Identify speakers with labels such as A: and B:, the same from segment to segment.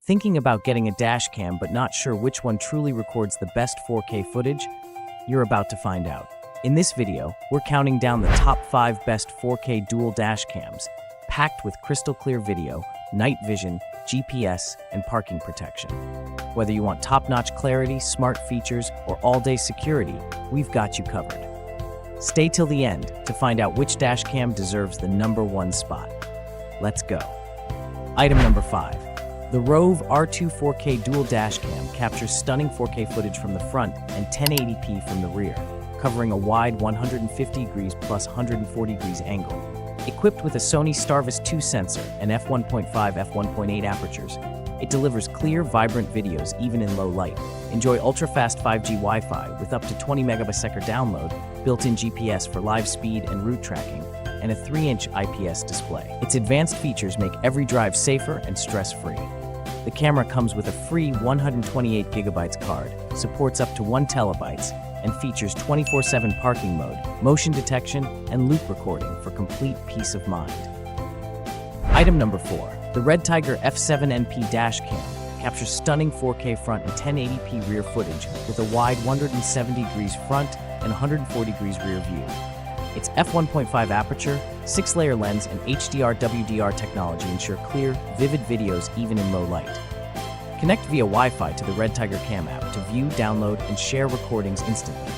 A: Thinking about getting a dash cam but not sure which one truly records the best 4K footage? You're about to find out. In this video, we're counting down the top 5 best 4K dual dash cams, packed with crystal clear video, night vision, GPS, and parking protection. Whether you want top-notch clarity, smart features, or all-day security, we've got you covered. Stay till the end to find out which dash cam deserves the #1 spot. Let's go. Item number 5. The Rove R2 4K Dual Dash Cam captures stunning 4K footage from the front and 1080p from the rear, covering a wide 150 degrees plus 140 degrees angle. Equipped with a Sony STARVIS 2 sensor and f1.5 f1.8 apertures, it delivers clear, vibrant videos even in low light. Enjoy ultra-fast 5G Wi-Fi with up to 20 megabits download, built-in GPS for live speed and route tracking, and a 3-inch IPS display. Its advanced features make every drive safer and stress-free. The camera comes with a free 128GB card, supports up to 1 TB, and features 24/7 parking mode, motion detection, and loop recording for complete peace of mind. Item number 4. The REDTIGER F7NP Dash Cam captures stunning 4K front and 1080p rear footage with a wide 170 degrees front and 140 degrees rear view. Its f1.5 aperture, 6-layer lens, and HDR WDR technology ensure clear, vivid videos even in low light. Connect via Wi-Fi to the REDTIGER Cam app to view, download, and share recordings instantly.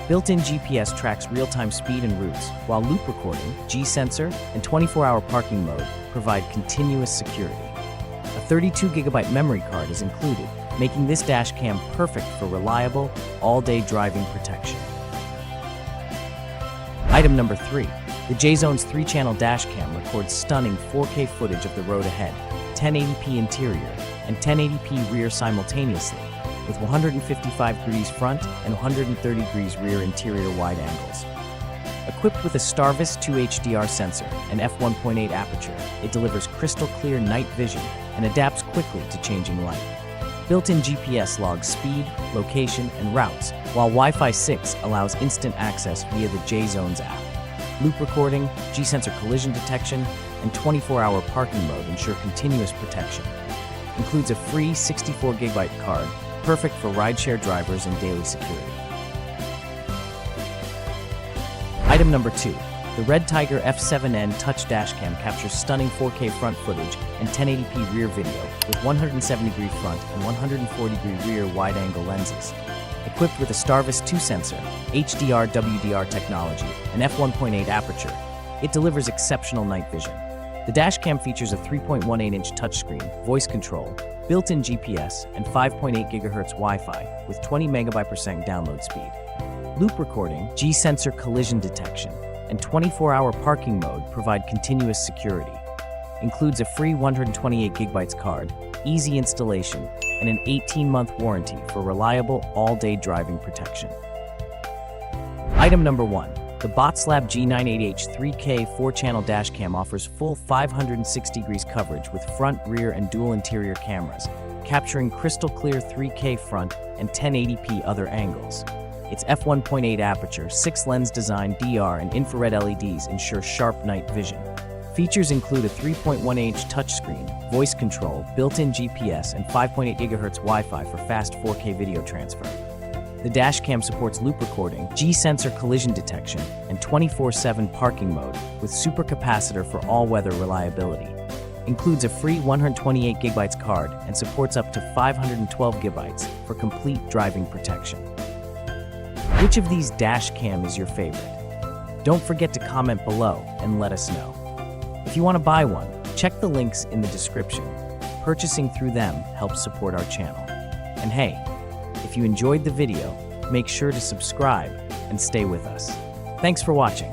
A: Built-in GPS tracks real-time speed and routes, while loop recording, G-sensor, and 24-hour parking mode provide continuous security. A 32GB memory card is included, making this dash cam perfect for reliable, all-day driving protection. Item number 3. The GHz 3-channel dash cam records stunning 4K footage of the road ahead, 1080p interior, and 1080p rear simultaneously, with 155 degrees front and 130 degrees rear interior wide angles. Equipped with a STARVIS 2 HDR sensor and f1.8 aperture, it delivers crystal clear night vision and adapts quickly to changing light. Built-in GPS logs speed, location, and routes, while Wi-Fi 6 allows instant access via the GHz app. Loop recording, G-sensor collision detection, and 24-hour parking mode ensure continuous protection. Includes a free 64GB card, perfect for rideshare drivers and daily security. Item number 2. The REDTIGER F7N Touch Dash Cam captures stunning 4K front footage and 1080p rear video with 170-degree front and 140-degree rear wide-angle lenses. Equipped with a STARVIS 2 sensor, HDR WDR technology, and f1.8 aperture, it delivers exceptional night vision. The dashcam features a 3.18-inch touchscreen, voice control, built-in GPS, and 5.8 GHz Wi-Fi with 20 megabits download speed. Loop recording, G-sensor collision detection, and 24-hour parking mode provide continuous security. Includes a free 128GB card, easy installation, and an 18-month warranty for reliable all-day driving protection. Item number 1. The BotSlab G980H 3K 4-channel dashcam offers full 560 degrees coverage with front, rear, and dual interior cameras, capturing crystal clear 3K front and 1080p other angles. Its f1.8 aperture, 6-lens design, DR, and infrared LEDs ensure sharp night vision. Features include a 3.1-inch touchscreen, voice control, built-in GPS, and 5.8 GHz Wi-Fi for fast 4K video transfer. The dashcam supports loop recording, G-sensor collision detection, and 24/7 parking mode with supercapacitor for all-weather reliability. Includes a free 128GB card and supports up to 512GB for complete driving protection. Which of these dash cam is your favorite? Don't forget to comment below and let us know. If you want to buy one, check the links in the description. Purchasing through them helps support our channel. And hey, if you enjoyed the video, make sure to subscribe and stay with us. Thanks for watching.